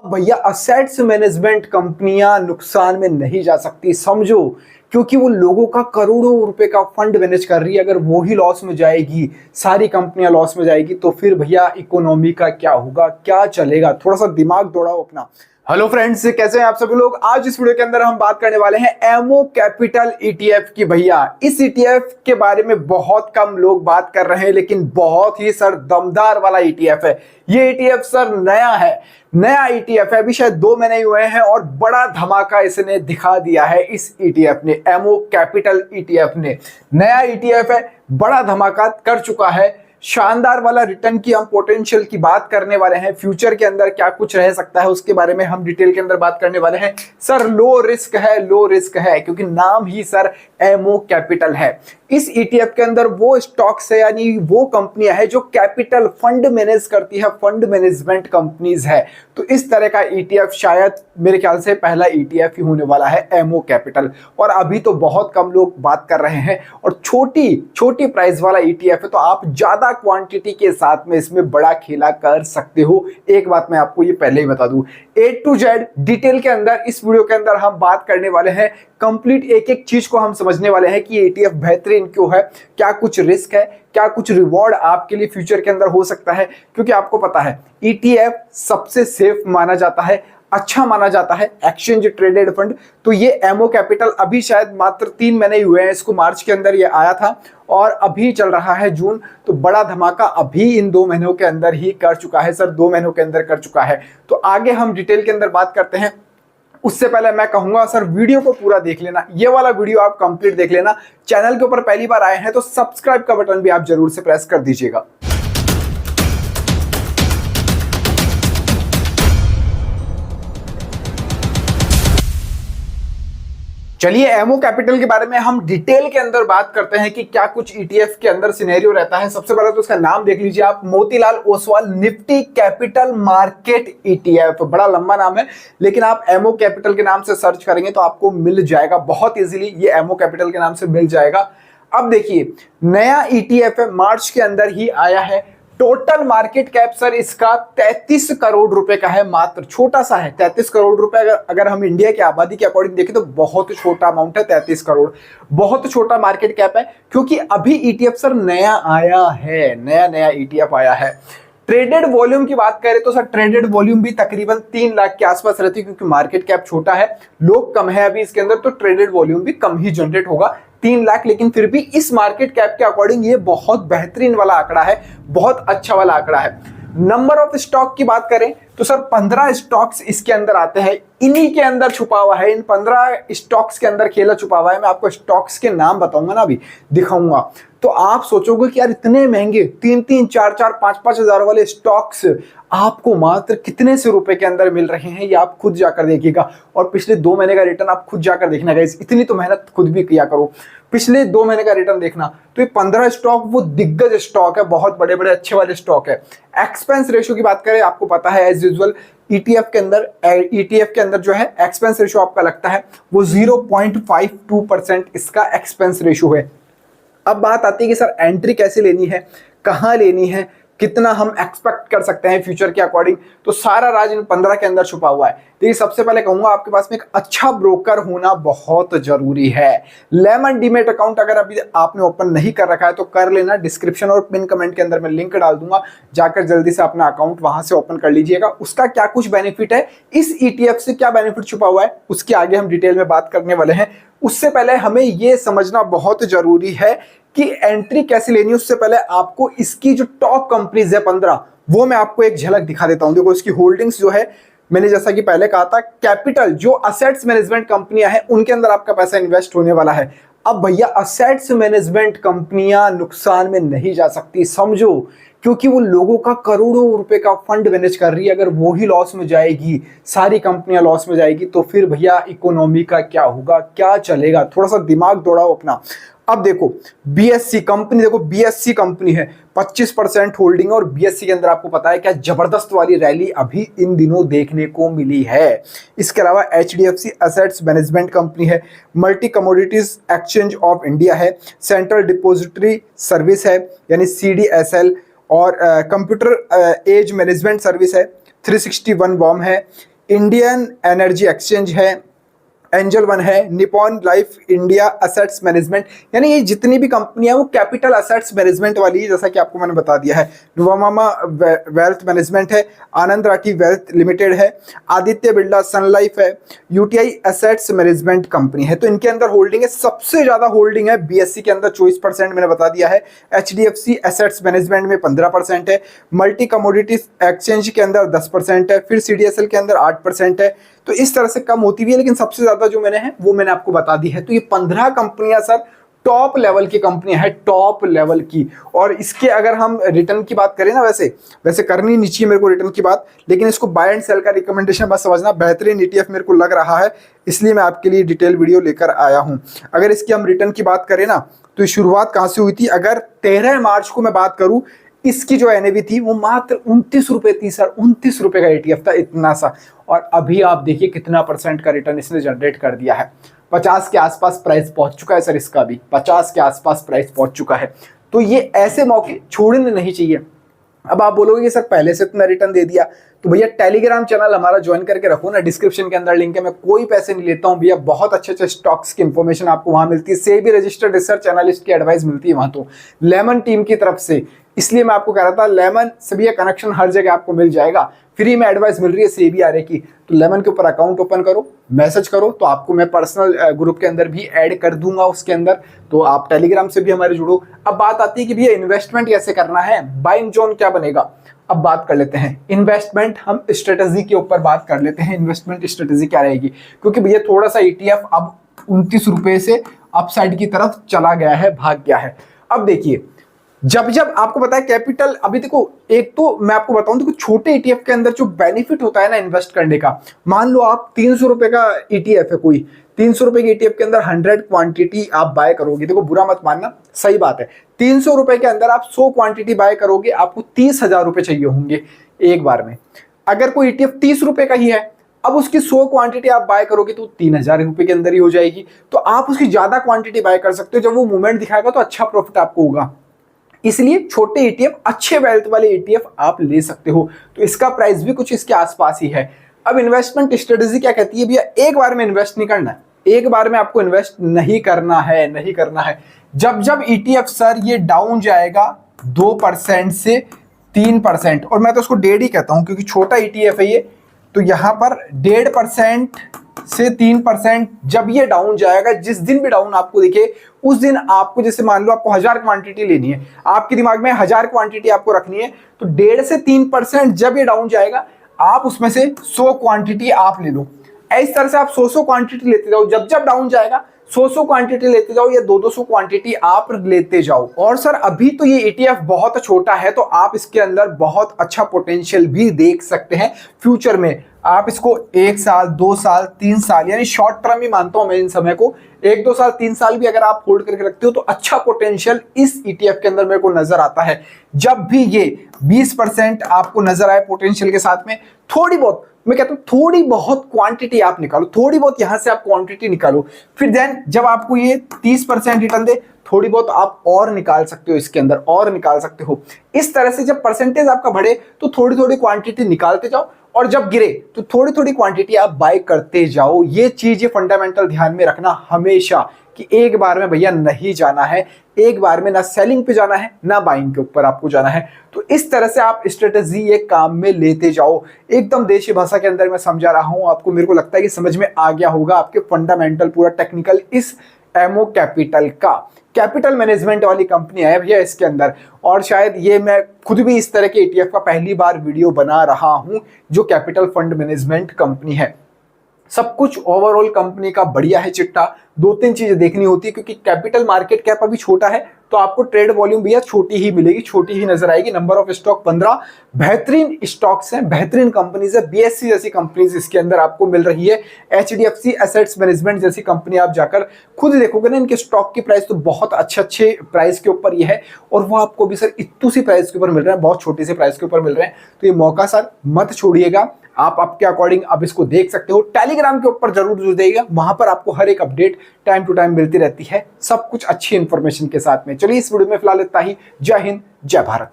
भैया assets management कंपनियां नुकसान में नहीं जा सकती, समझो। क्योंकि वो लोगों का करोड़ों रुपए का फंड मैनेज कर रही है। अगर वो ही लॉस में जाएगी, सारी कंपनियां लॉस में जाएगी, तो फिर भैया इकोनॉमी का क्या होगा, क्या चलेगा? थोड़ा सा दिमाग दौड़ाओ अपना। हेलो फ्रेंड्स, कैसे हैं आप सभी लोग? आज इस वीडियो के अंदर हम बात करने वाले हैं एमओ कैपिटल ईटीएफ की। भैया इस ईटीएफ के बारे में बहुत कम लोग बात कर रहे हैं, लेकिन बहुत ही सर दमदार वाला ईटीएफ है ये। ईटीएफ सर नया ईटीएफ है, अभी शायद 2 महीने हुए हैं और बड़ा धमाका इसने दिखा दिया है। इस ईटीएफ ने, एमओ कैपिटल ईटीएफ ने, नया ईटीएफ है, बड़ा धमाका कर चुका है। शानदार वाला रिटर्न की हम पोटेंशियल की बात करने वाले हैं। फ्यूचर के अंदर क्या कुछ रह सकता है उसके बारे में हम डिटेल के अंदर बात करने वाले हैं। सर लो रिस्क है क्योंकि नाम ही सर एमओ कैपिटल है। इस ईटीएफ के अंदर वो स्टॉक्स है, यानी वो कंपनियां है जो कैपिटल फंड मैनेज करती है, फंड मैनेजमेंट कंपनीज है। तो इस तरह का ईटीएफ शायद मेरे ख्याल से पहला ईटीएफ ही होने वाला है, एमओ कैपिटल। और अभी तो बहुत कम लोग बात कर रहे हैं और छोटी प्राइस वाला ईटीएफ है, तो आप ज्यादा क्वांटिटी के साथ में इसमें बड़ा खेला कर सकते हो। एक बात मैं आपको ये पहले ही बता दूं, A to Z डिटेल के अंदर इस वीडियो के अंदर हम बात करने वाले हैं। कंप्लीट एक चीज को हम समझने वाले हैं कि ईटीएफ बेहतरीन क्यों है, क्या कुछ रिस्क है, क्या कुछ रिवॉर्ड आपके लिए फ्यूचर के अंदर हो सकता है। क्योंकि आपको पता है ईटीएफ सबसे सेफ माना जाता है, अच्छा माना जाता है, एक्सचेंज ट्रेडेड फंड। तो ये एमओ कैपिटल अभी शायद मात्र 3 महीने हुए हैं, इसको मार्च के अंदर ये आया था और अभी चल रहा है जून। तो बड़ा धमाका अभी इन 2 महीनों के अंदर ही कर चुका है सर, 2 महीनों के अंदर कर चुका है। तो आगे हम डिटेल के अंदर बात करते हैं। उससे पहले मैं कहूंगा सर वीडियो को पूरा देख लेना, ये वाला वीडियो आप कंप्लीट देख लेना। चैनल के ऊपर पहली बार आए हैं तो सब्सक्राइब का बटन भी आप जरूर से प्रेस कर दीजिएगा। चलिए एमओ कैपिटल के बारे में हम डिटेल के अंदर बात करते हैं कि क्या कुछ ईटीएफ के अंदर सिनेरियो रहता है। सबसे पहले तो उसका नाम देख लीजिए आप, Motilal Oswal Nifty capital market ETF. बड़ा लंबा नाम है, लेकिन आप एमओ कैपिटल के नाम से सर्च करेंगे तो आपको मिल जाएगा बहुत इजीली, ये एमओ कैपिटल के नाम से मिल जाएगा। अब देखिए नया ईटीएफ है, मार्च के अंदर ही आया है। टोटल मार्केट कैप सर इसका 33 करोड़ रुपए का है, मात्र छोटा सा है 33 करोड़ रुपए। अगर हम इंडिया की आबादी के अकॉर्डिंग देखें तो बहुत छोटा अमाउंट है 33 करोड़, बहुत छोटा मार्केट कैप है। क्योंकि अभी ईटीएफ सर नया आया है, नया ईटीएफ आया है। ट्रेडेड वॉल्यूम की बात करें तो सर ट्रेडेड वॉल्यूम भी तकरीबन 3 लाख के आसपास रहती है, क्योंकि मार्केट कैप छोटा है, लोग कम है अभी इसके अंदर, तो ट्रेडेड वॉल्यूम भी कम ही जनरेट होगा, 3 लाख। लेकिन फिर भी इस मार्केट कैप के अकॉर्डिंग ये बहुत बेहतरीन वाला आंकड़ा है, बहुत अच्छा वाला आंकड़ा है। नंबर ऑफ स्टॉक की बात करें तो सर 15 स्टॉक्स इसके अंदर आते हैं, इन्हीं के अंदर छुपा हुआ है, इन 15 स्टॉक्स के अंदर खेला छुपा हुआ है। मैं आपको स्टॉक्स के नाम बताऊंगा ना, अभी दिखाऊंगा, तो आप सोचोगे कि यार इतने महंगे 3-3, 4-4, 5-5 हजार वाले स्टॉक्स आपको मात्र कितने से रुपए के अंदर मिल रहे हैं, ये आप खुद जाकर देखिएगा। और पिछले 2 महीने का रिटर्न आप खुद जाकर देखना गाइस, इतनी तो मेहनत खुद भी किया करो, पिछले 2 महीने का रिटर्न देखना। तो ये 15 स्टॉक वो दिग्गज स्टॉक है, बहुत बड़े बड़े अच्छे वाले स्टॉक है। एक्सपेंस रेशियो की बात करें, आपको पता है एज यूजुअल ईटीएफ के अंदर जो है एक्सपेंस रेशियो आपका लगता है वो 0.52% इसका एक्सपेंस रेशियो है। अब बात आती है कि सर एंट्री कैसे लेनी है, कहाँ लेनी है, कितना हम एक्सपेक्ट कर सकते हैं फ्यूचर के अकॉर्डिंग, तो सारा राज इन 15 के अंदर छुपा हुआ है। देखिए सबसे पहले कहूंगा आपके पास में एक अच्छा ब्रोकर होना बहुत जरूरी है। लेमन डीमेट अकाउंट अगर अभी आपने ओपन नहीं कर रखा है तो कर लेना, डिस्क्रिप्शन और पिन कमेंट के अंदर मैं लिंक डाल दूंगा, जाकर जल्दी से अपना अकाउंट वहां से ओपन कर लीजिएगा। उसका क्या कुछ बेनिफिट है, इस ईटीएफ से क्या बेनिफिट छुपा हुआ है, उसके आगे हम डिटेल में बात करने वाले हैं। उससे पहले हमें यह समझना बहुत जरूरी है कि एंट्री कैसे लेनी है। उससे पहले आपको इसकी जो टॉप कंपनीज है 15, वो मैं आपको एक झलक दिखा देता हूं। देखो इसकी होल्डिंग्स जो है, मैंने जैसा कि पहले कहा था, कैपिटल जो असेट्स मैनेजमेंट कंपनियां हैं उनके अंदर आपका पैसा इन्वेस्ट होने वाला है। अब भैया असेट्स मैनेजमेंट कंपनियां नुकसान में नहीं जा सकती, समझो। क्योंकि वो लोगों का करोड़ों रुपए का फंड मैनेज कर रही है। अगर वो ही लॉस में जाएगी, सारी कंपनियां लॉस में जाएगी, तो फिर भैया इकोनॉमी का क्या होगा, क्या चलेगा? थोड़ा सा दिमाग दौड़ाओ अपना। अब देखो बीएससी कंपनी, देखो बीएससी कंपनी है 25% होल्डिंग, और बीएससी के अंदर आपको पता है क्या जबरदस्त वाली रैली अभी इन दिनों देखने को मिली है। इसके अलावा एचडीएफसी एसेट्स मैनेजमेंट कंपनी है, multi commodities exchange of India है, सेंट्रल डिपोजिटरी सर्विस है यानी सीडीएसएल, और कंप्यूटर एज मैनेजमेंट सर्विस है, 361 वॉम है, इंडियन एनर्जी एक्सचेंज है, एंजल वन है, Nippon life India assets management, यानी ये जितनी भी कंपनियां वो कैपिटल असेट्स मैनेजमेंट वाली है, जैसा कि आपको मैंने बता दिया है। नोवामा वेल्थ मैनेजमेंट है, आनंद राठी वेल्थ लिमिटेड है, आदित्य बिरला सन लाइफ है, यूटीआई असेट्स मैनेजमेंट कंपनी है। तो इनके अंदर होल्डिंग है, सबसे ज्यादा होल्डिंग है बीएससी के अंदर 24% मैंने बता दिया है, एचडीएफसी असेट्स मैनेजमेंट में 15% है, मल्टी कमोडिटीज एक्सचेंज के अंदर 10% है, फिर सीडीएसएल के अंदर 8% है। तो इस तरह से कम होती भी है, लेकिन सबसे ज्यादा जो मैंने है वो मैंने आपको बता दी है। तो ये 15 कंपनियां सर टॉप लेवल की कंपनियां है, टॉप लेवल की। और इसके अगर हम रिटर्न की बात करें ना, वैसे करनी नहीं चाहिए मेरे को रिटर्न की बात, लेकिन इसको बाय एंड सेल का रिकमेंडेशन बस समझना, बेहतरीन ईटीएफ मेरे को लग रहा है, इसलिए मैं आपके लिए डिटेल वीडियो लेकर आया हूं। अगर इसकी हम रिटर्न की बात करें ना, तो शुरुआत कहां से हुई थी? अगर 13 मार्च को मैं बात करूं, इसकी जो एनएवी थी वो मात्र 29 रुपए थी सर, 29 रुपए का ईटीएफ था, इतना सा। और अभी आप देखिए कितना % का रिटर्न इसने जनरेट कर दिया है, 50 के आसपास प्राइस पहुंच चुका है सर, इसका भी 50 के आसपास प्राइस पहुंच चुका है। तो ये ऐसे मौके छोड़ने नहीं चाहिए। अब आप बोलोगे कि सर पहले से इतना रिटर्न दे दिया, तो भैया टेलीग्राम चैनल हमारा ज्वाइन करके रखो ना, डिस्क्रिप्शन के अंदर लिंक है, मैं कोई पैसे नहीं लेता हूं भैया, बहुत अच्छे अच्छे स्टॉक्स की इंफॉर्मेशन आपको वहां मिलती है, सेबी रजिस्टर्ड रिसर्च एनालिस्ट की एडवाइस मिलती है वहां, तो लेमन टीम की तरफ से। इसलिए मैं आपको कह रहा था लेमन से भी कनेक्शन हर जगह आपको मिल जाएगा, फ्री में एडवाइस मिल रही है सेबी आरए की। तो लेमन के ऊपर अकाउंट ओपन करो, मैसेज करो, तो आपको मैं पर्सनल ग्रुप के अंदर भी ऐड कर दूंगा उसके अंदर, तो आप टेलीग्राम से भी हमारे जुड़ो। अब बात आती है कि भैया इन्वेस्टमेंट कैसे करना है, बाइंग जोन क्या बनेगा। अब बात कर लेते हैं इन्वेस्टमेंट, हम स्ट्रेटजी के ऊपर बात कर लेते हैं, इन्वेस्टमेंट स्ट्रेटजी क्या रहेगी, क्योंकि भैया थोड़ा सा ईटीएफ अब 29 रुपए से अपसाइड की तरफ चला गया है, भाग गया है। अब देखिए, जब जब आपको पता है कैपिटल, अभी देखो एक तो मैं आपको बताऊं, देखो छोटे ईटीएफ के अंदर जो बेनिफिट होता है ना इन्वेस्ट करने का, मान लो आप 300 रुपए का ईटीएफ है कोई, 300 रुपए के ईटीएफ के अंदर 100 क्वांटिटी आप बाय करोगे, देखो बुरा मत मानना, सही बात है, 300 रुपए के अंदर आप 100 क्वांटिटी बाय करोगे, आपको 30,000 रुपए चाहिए होंगे एक बार में। अगर कोई ईटीएफ 30 रुपए का ही है, अब उसकी 100 क्वांटिटी आप बाय करोगे तो 3,000 रुपए के अंदर ही हो जाएगी। तो आप उसकी ज्यादा क्वांटिटी बाय कर सकते हो, जब वो मूवमेंट दिखाएगा तो अच्छा प्रॉफिट आपको होगा। इसलिए छोटे ईटीएफ, अच्छे वेल्थ वाले ईटीएफ आप ले सकते हो। तो इसका प्राइस भी कुछ इसके आसपास ही है। अब इन्वेस्टमेंट स्ट्रेटजी क्या कहती है भैया, एक बार में इन्वेस्ट नहीं करना है, एक बार में आपको इन्वेस्ट नहीं करना है, नहीं करना है। जब जब ईटीएफ सर ये डाउन जाएगा 2% से 3%, और मैं तो उसको 1.5 ही कहता हूं क्योंकि छोटा ईटीएफ है ये, तो यहां पर 1.5% से 3% जब ये डाउन जाएगा, जिस दिन भी डाउन आपको दिखे उस दिन आपको, जैसे मान लो आपको 1000 क्वांटिटी लेनी है, आपके दिमाग में 1000 क्वांटिटी आपको रखनी है, तो 1.5 से 3% जब ये डाउन जाएगा, आप उसमें से 100 क्वांटिटी आप ले लो। इस तरह से आप 100 क्वांटिटी लेते जाओ, जब जब डाउन जाएगा 100 क्वांटिटी लेते जाओ, या 200 क्वांटिटी आप लेते जाओ। और सर अभी तो ये ईटीएफ बहुत छोटा है, तो आप इसके अंदर बहुत अच्छा पोटेंशियल भी देख सकते हैं फ्यूचर में। आप इसको 1 साल 2 साल 3 साल, यानी शॉर्ट टर्म ही मानता हूं मैं इन समय को, 1 2 साल 3 साल भी अगर आप होल्ड करके रखते हो तो अच्छा पोटेंशियल इस ईटीएफ के अंदर मेरे को नजर आता है। जब भी ये 20% आपको नजर आए पोटेंशियल के साथ में, थोड़ी बहुत, मैं कहता हूं थोड़ी बहुत क्वांटिटी आप निकालो, थोड़ी बहुत यहां से आप क्वांटिटी निकालो, फिर देन जब आपको ये 30% रिटर्न दे, थोड़ी बहुत आप और निकाल सकते हो इसके अंदर, और निकाल सकते हो। इस तरह से जब परसेंटेज आपका बढ़े तो थोड़ी थोड़ी क्वांटिटी निकालते जाओ, और जब गिरे तो थोड़ी थोड़ी क्वांटिटी आप बाय करते जाओ। ये चीज, ये फंडामेंटल ध्यान में रखना हमेशा, कि एक बार में भैया नहीं जाना है, एक बार में ना सेलिंग पे जाना है ना बाइंग के ऊपर आपको जाना है। तो इस तरह से आप स्ट्रेटजी ये काम में लेते जाओ। एकदम देशी भाषा के अंदर मैं समझा रहा हूं आपको, मेरे को लगता है कि समझ में आ गया होगा आपके फंडामेंटल पूरा टेक्निकल इस एमओ कैपिटल का। कैपिटल मैनेजमेंट वाली कंपनी है भैया इसके अंदर, और शायद ये मैं खुद भी इस तरह के ईटीएफ का पहली बार वीडियो बना रहा हूं, जो कैपिटल फंड मैनेजमेंट कंपनी है। सब कुछ ओवरऑल कंपनी का बढ़िया है चिट्टा। 2-3 चीजें देखनी होती है, क्योंकि कैपिटल मार्केट कैप अभी छोटा है, तो आपको ट्रेड वॉल्यूम भी छोटी ही मिलेगी, छोटी ही नजर आएगी। नंबर ऑफ स्टॉक 15, बेहतरीन स्टॉक्स हैं, बेहतरीन कंपनीज है, बीएससी जैसी कंपनीज इसके अंदर आपको मिल रही है, एचडीएफसी एसेट्स मैनेजमेंट जैसी कंपनी आप जाकर खुद देखोगे ना, इनके स्टॉक की प्राइस तो बहुत अच्छे प्राइस के ऊपर ये है, और वो आपको भी सर इतनी सी प्राइस के ऊपर मिल रहे हैं, बहुत छोटी सी प्राइस के ऊपर मिल रहे हैं। तो ये मौका सर मत छोड़िएगा, आप आपके अकॉर्डिंग अब इसको देख सकते हो। टेलीग्राम के ऊपर जरूर जुड़िएगा, वहां पर आपको हर एक अपडेट टाइम टू टाइम मिलती रहती है, सब कुछ अच्छी इंफॉर्मेशन के साथ में। चलिए इस वीडियो में फिलहाल इतना ही। जय हिंद, जय भारत।